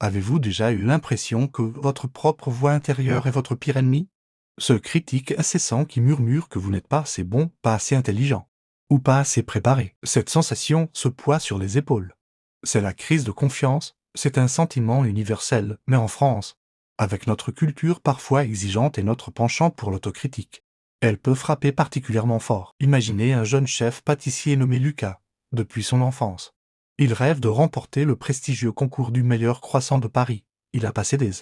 Avez-vous déjà eu l'impression que votre propre voix intérieure est votre pire ennemi? Ce critique incessant qui murmure que vous n'êtes pas assez bon, pas assez intelligent, ou pas assez préparé. Cette sensation, ce poids sur les épaules. C'est la crise de confiance, c'est un sentiment universel, mais en France, avec notre culture parfois exigeante et notre penchant pour l'autocritique, elle peut frapper particulièrement fort. Imaginez un jeune chef pâtissier nommé Lucas, depuis son enfance. Il rêve de remporter le prestigieux concours du meilleur croissant de Paris. Il a passé des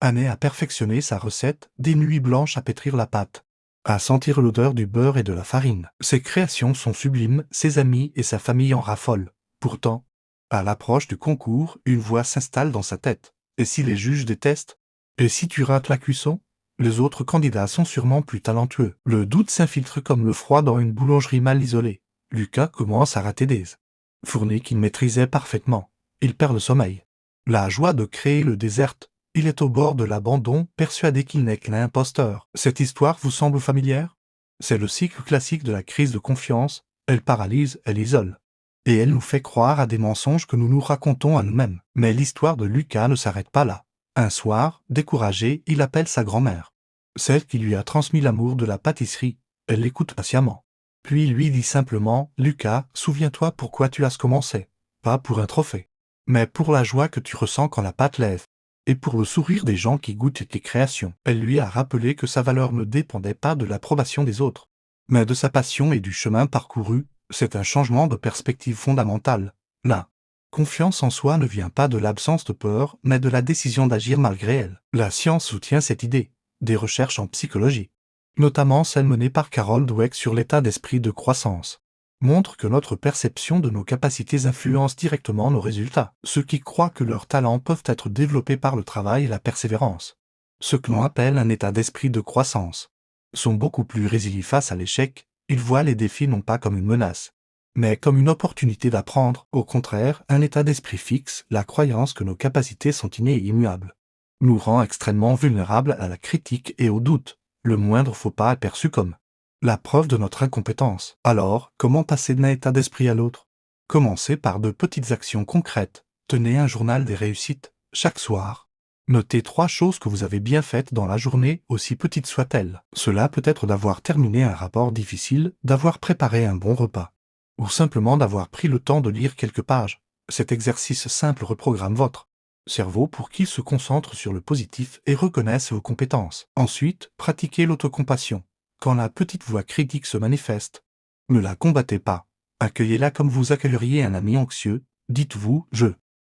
années à perfectionner sa recette, des nuits blanches à pétrir la pâte, à sentir l'odeur du beurre et de la farine. Ses créations sont sublimes, ses amis et sa famille en raffolent. Pourtant, à l'approche du concours, une voix s'installe dans sa tête. Et si les juges détestent? Et si tu rates la cuisson? Les autres candidats sont sûrement plus talentueux. Le doute s'infiltre comme le froid dans une boulangerie mal isolée. Lucas commence à rater des fournées qu'il maîtrisait parfaitement. Il perd le sommeil. La joie de créer le déserte. Il est au bord de l'abandon, persuadé qu'il n'est qu'un imposteur. Cette histoire vous semble familière? C'est le cycle classique de la crise de confiance. Elle paralyse, elle isole. Et elle nous fait croire à des mensonges que nous nous racontons à nous-mêmes. Mais l'histoire de Lucas ne s'arrête pas là. Un soir, découragé, il appelle sa grand-mère. Celle qui lui a transmis l'amour de la pâtisserie. Elle l'écoute patiemment. Puis lui dit simplement, « Lucas, souviens-toi pourquoi tu as commencé. Pas pour un trophée, mais pour la joie que tu ressens quand la pâte lève. Et pour le sourire des gens qui goûtent tes créations. » Elle lui a rappelé que sa valeur ne dépendait pas de l'approbation des autres, mais de sa passion et du chemin parcouru. C'est un changement de perspective fondamental. La confiance en soi ne vient pas de l'absence de peur, mais de la décision d'agir malgré elle. La science soutient cette idée. Des recherches en psychologie, notamment celle menée par Carol Dweck sur l'état d'esprit de croissance, montrent que notre perception de nos capacités influence directement nos résultats. Ceux qui croient que leurs talents peuvent être développés par le travail et la persévérance, ce que l'on appelle un état d'esprit de croissance, sont beaucoup plus résilients face à l'échec. Ils voient les défis non pas comme une menace, mais comme une opportunité d'apprendre. Au contraire, un état d'esprit fixe, la croyance que nos capacités sont innées et immuables, nous rend extrêmement vulnérables à la critique et au doute. Le moindre faux pas est perçu comme la preuve de notre incompétence. Alors, comment passer d'un état d'esprit à l'autre? Commencez par de petites actions concrètes. Tenez un journal des réussites. Chaque soir, notez 3 choses que vous avez bien faites dans la journée, aussi petites soient-elles. Cela peut être d'avoir terminé un rapport difficile, d'avoir préparé un bon repas, ou simplement d'avoir pris le temps de lire quelques pages. Cet exercice simple reprogramme votre cerveau pour qu'il se concentre sur le positif et reconnaisse vos compétences. Ensuite, pratiquez l'autocompassion. Quand la petite voix critique se manifeste, ne la combattez pas. Accueillez-la comme vous accueilleriez un ami anxieux. Dites-vous, je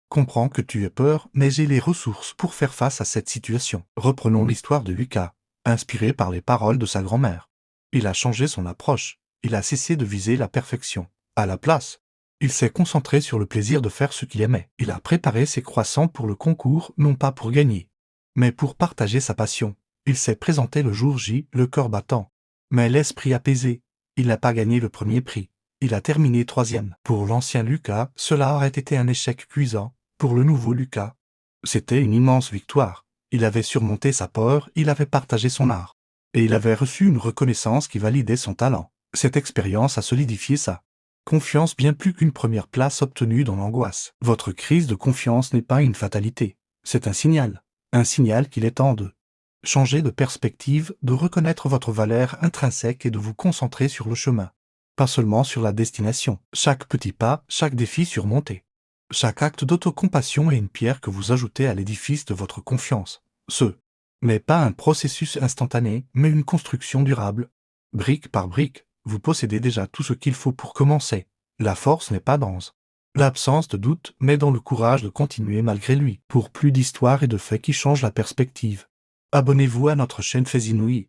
comprends que tu aies peur, mais j'ai les ressources pour faire face à cette situation. Reprenons l'histoire de Lucas, inspiré par les paroles de sa grand-mère. Il a changé son approche. Il a cessé de viser la perfection. À la place, il s'est concentré sur le plaisir de faire ce qu'il aimait. Il a préparé ses croissants pour le concours, non pas pour gagner, mais pour partager sa passion. Il s'est présenté le jour J, le cœur battant, mais l'esprit apaisé. Il n'a pas gagné le premier prix. Il a terminé 3e. Pour l'ancien Lucas, cela aurait été un échec cuisant. Pour le nouveau Lucas, c'était une immense victoire. Il avait surmonté sa peur, il avait partagé son art, et il avait reçu une reconnaissance qui validait son talent. Cette expérience a solidifié sa confiance bien plus qu'une première place obtenue dans l'angoisse. Votre crise de confiance n'est pas une fatalité. C'est un signal qu'il est temps de changer de perspective, de reconnaître votre valeur intrinsèque et de vous concentrer sur le chemin, pas seulement sur la destination. Chaque petit pas, chaque défi surmonté, chaque acte d'autocompassion est une pierre que vous ajoutez à l'édifice de votre confiance. Ce n'est pas un processus instantané, mais une construction durable. Brique par brique, vous possédez déjà tout ce qu'il faut pour commencer. La force n'est pas dans l'absence de doute, mais dans le courage de continuer malgré lui. Pour plus d'histoires et de faits qui changent la perspective, abonnez-vous à notre chaîne Faits Inouïs.